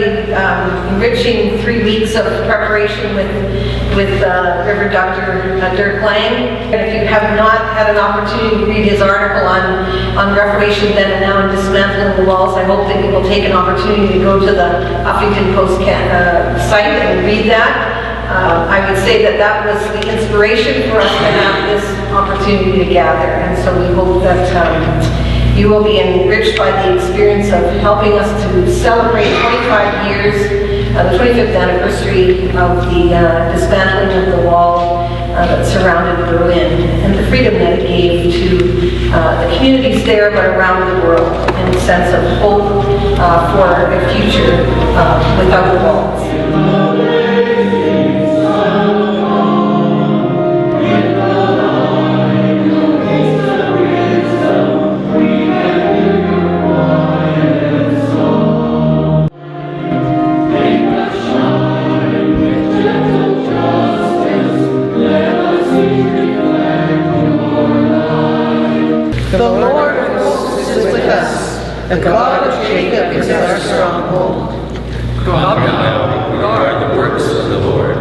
incredibly enriching 3 weeks of preparation with Reverend Dr. Dirk Lange. And if you have not had an opportunity to read his article on Reformation then and now and dismantling the walls, I hope that you will take an opportunity to go to the Huffington Post site and read that. I would say that was the inspiration for us to have this opportunity to gather, and so we hope that you will be enriched by the experience of helping us to celebrate 25 years, the 25th anniversary of the dismantling of the wall that surrounded Berlin, and the freedom that it gave to the communities there but around the world, and a sense of hope for a future without the walls. The Lord of hosts is with us. The God of Jacob is our stronghold. Come now, regard the works of the Lord.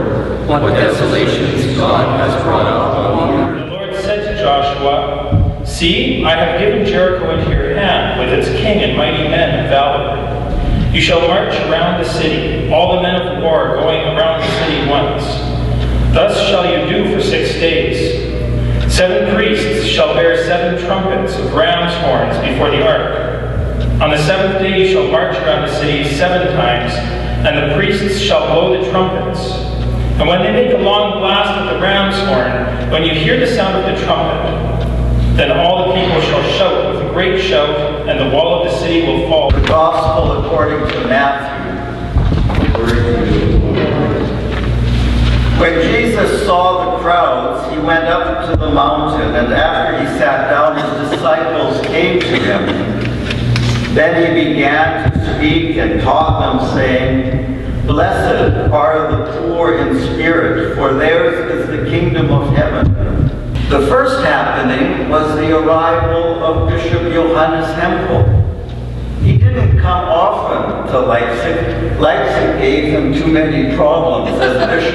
What desolations God has brought up among you. The Lord said to Joshua, "See, I have given Jericho into your hand, with its king and mighty men of valor. You shall march around the city, all the men of war going around the city once. Thus shall you do for 6 days. 7 priests shall bear 7 trumpets of ram's horns before the ark. On the 7th day you shall march around the city 7 times, and the priests shall blow the trumpets. And when they make a long blast with the ram's horn, when you hear the sound of the trumpet, then all the people shall shout with a great shout, and the wall of the city will fall." The Gospel according to Matthew. When Jesus saw the crowds, he went up to the mountain, and after he sat down, his disciples came to him. Then he began to speak and taught them, saying, "Blessed are the poor in spirit, for theirs is the kingdom of heaven." The first happening was the arrival of Bishop Johannes Hempel. He didn't come often to Leipzig. Leipzig gave him too many problems as bishop.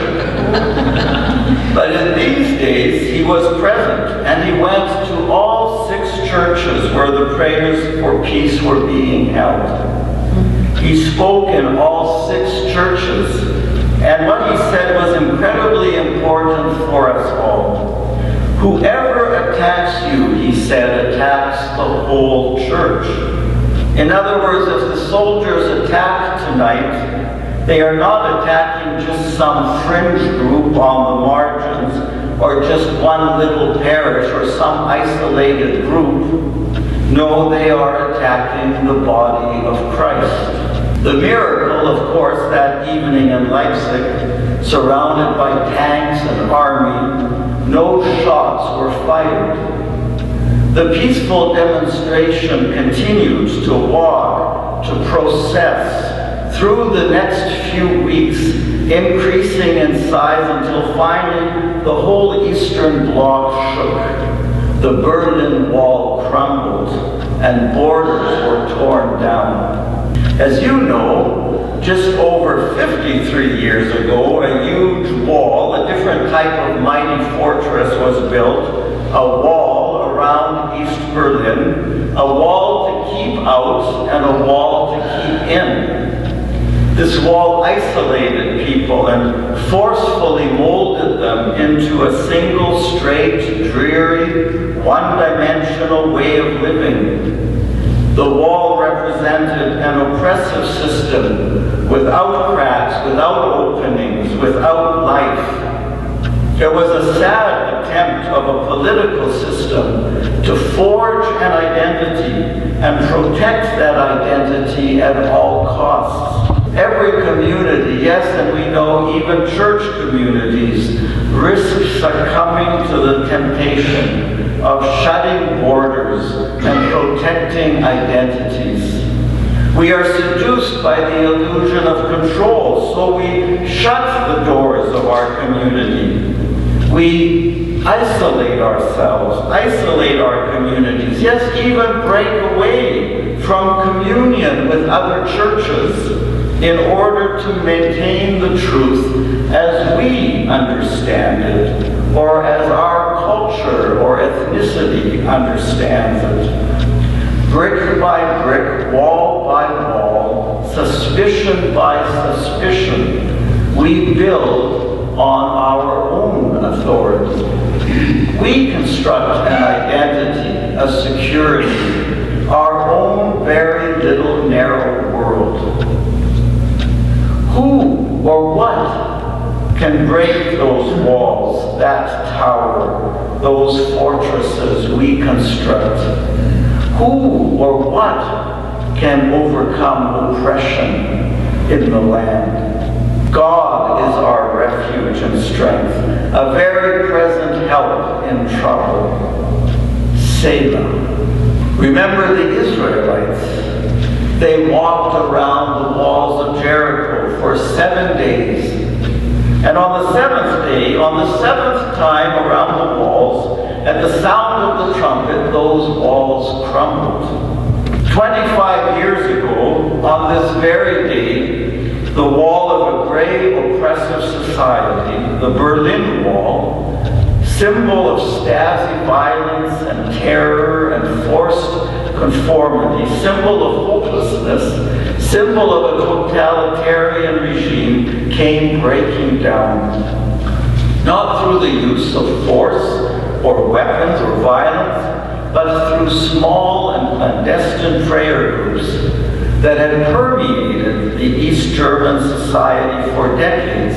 But in these days, he was present, and he went to all 6 churches where the prayers for peace were being held. He spoke in all 6 churches, and what he said was incredibly important for us all. Whoever attacks you, he said, attacks the whole church. In other words, if the soldiers attack tonight, they are not attacking just some fringe group on the margins, or just one little parish or some isolated group. No, they are attacking the body of Christ. The miracle, of course, that evening in Leipzig, surrounded by tanks and army, no shots were fired. The peaceful demonstration continues to walk, to process through the next few weeks, increasing in size until finally the whole Eastern Bloc shook. The Berlin Wall crumbled and borders were torn down. As you know, just over 53 years ago, a huge wall, a different type of mighty fortress, was built, a wall around East Berlin, a wall to keep out and a wall to keep in. This wall isolated people and forcefully molded them into a single, straight, dreary, one-dimensional way of living. The wall represented an oppressive system without cracks, without openings, without life. There was a sad attempt of a political system to forge an identity and protect that identity at all costs. Every community, yes, and we know even church communities, risk succumbing to the temptation of shutting borders and protecting identities. We are seduced by the illusion of control, so we shut the doors of our community. We isolate ourselves, isolate our communities, yes, even break away from communion with other churches in order to maintain the truth as we understand it, or as our culture or ethnicity understands it. Brick by brick, wall by wall, suspicion by suspicion, we build on our own authority. We construct an identity, a security, our own very little narrow world. Who or what can break those walls, that tower, those fortresses we construct? Who or what can overcome oppression in the land? God is our refuge and strength, a very present help in trouble. Selah. Remember the Israelites. They walked around the walls of Jericho for 7 days. And on the seventh day, on the seventh time around the walls, at the sound of the trumpet, those walls crumbled. 25 years ago, on this very day, the wall of a gray, oppressive society, the Berlin Wall, symbol of Stasi violence and terror and forced conformity, symbol of hopelessness, symbol of a totalitarian regime, came breaking down. Not through the use of force or weapons or violence, but through small and clandestine prayer groups that had permeated the East German society for decades,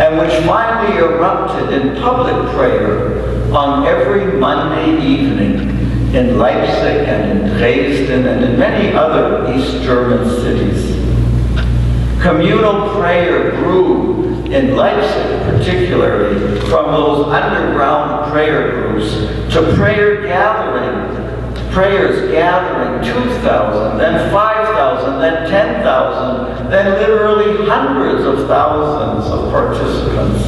and which finally erupted in public prayer on every Monday evening in Leipzig and in Dresden and in many other East German cities. Communal prayer grew in Leipzig particularly from those underground prayer groups to prayers gathering 2,000, then 5,000, then 10,000, then literally hundreds of thousands of participants.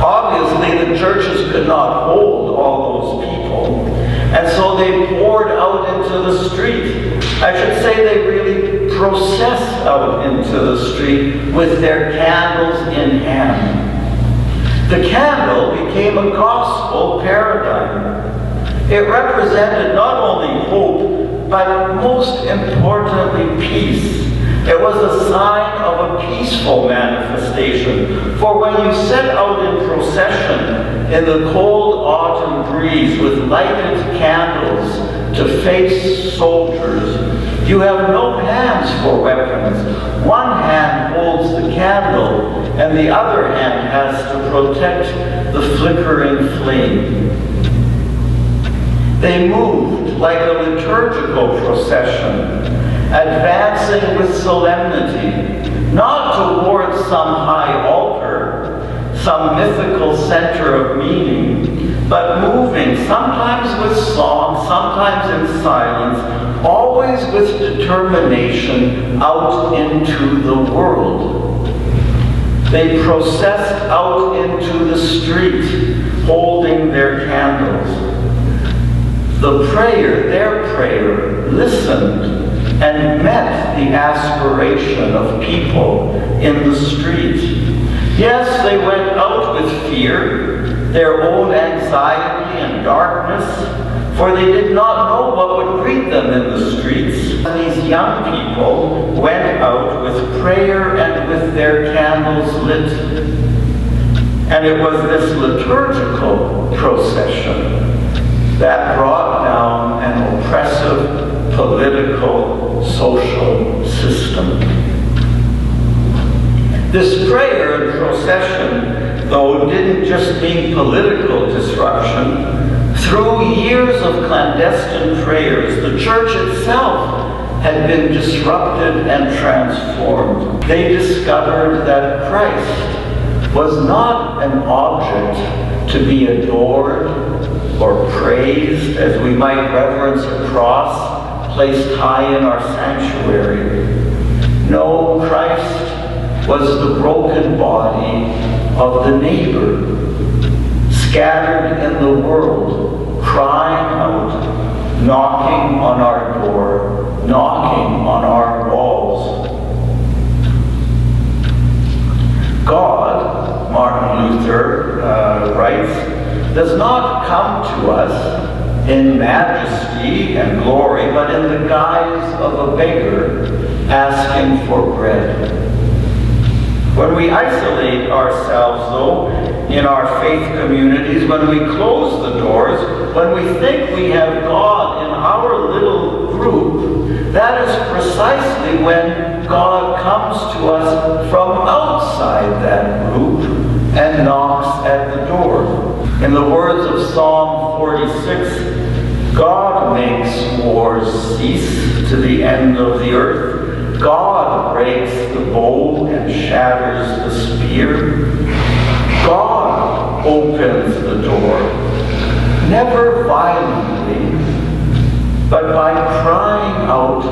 Obviously, the churches could not hold all those people, and so they poured out into the street. I should say they really processed out into the street with their candles in hand. The candle became a gospel paradigm. It represented not only hope, but most importantly, peace. It was a sign of a peaceful manifestation. For when you set out in procession in the cold autumn breeze with lighted candles to face soldiers, you have no hands for weapons. One hand holds the candle, and the other hand has to protect the flickering flame. They moved like a liturgical procession, advancing with solemnity, not towards some high altar, some mythical center of meaning, but moving, sometimes with song, sometimes in silence, always with determination out into the world. They processed out into the street, holding their candles. The prayer, their prayer, listened and met the aspiration of people in the street. Yes, they went out with fear, their own anxiety and darkness, for they did not know what would greet them in the streets. And these young people went out with prayer and with their candles lit. And it was this liturgical procession that brought down an oppressive political, social system. This prayer and procession, though, didn't just mean political disruption. Through years of clandestine prayers, the church itself had been disrupted and transformed. They discovered that Christ was not an object to be adored or praised as we might reverence a cross placed high in our sanctuary. No, Christ was the broken body of the neighbor, scattered in the world, crying out, knocking on our door, knocking on our walls. does not come to us in majesty and glory, but in the guise of a beggar asking for bread. When we isolate ourselves, though, in our faith communities, when we close the doors, when we think we have God in our little group, that is precisely when God comes to us from outside that group and knocks at the door. In the words of Psalm 46, God makes wars cease to the end of the earth. God breaks the bow and shatters the spear. God opens the door, never violently, but by crying out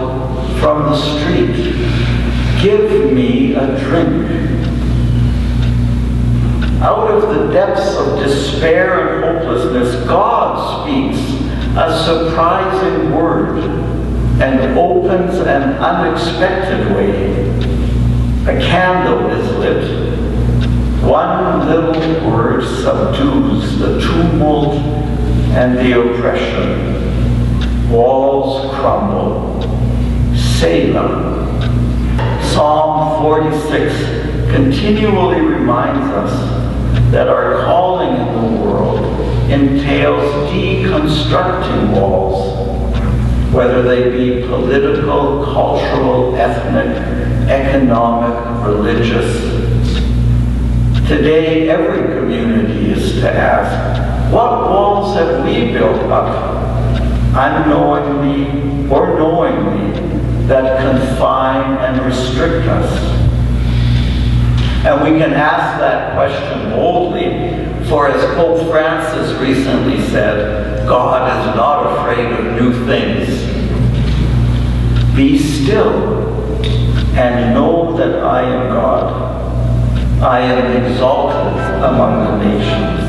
from the street, "Give me a drink." Out of the depths of despair and hopelessness, God speaks a surprising word and opens an unexpected way. A candle is lit. One little word subdues the tumult and the oppression. Walls crumble. Selah. Psalm 46 continually reminds us that our calling in the world entails deconstructing walls, whether they be political, cultural, ethnic, economic, religious. Today, every community is to ask, what walls have we built up, unknowingly or knowingly, that confine and restrict us? And we can ask that question boldly, for as Pope Francis recently said, God is not afraid of new things. Be still and know that I am God. I am exalted among the nations.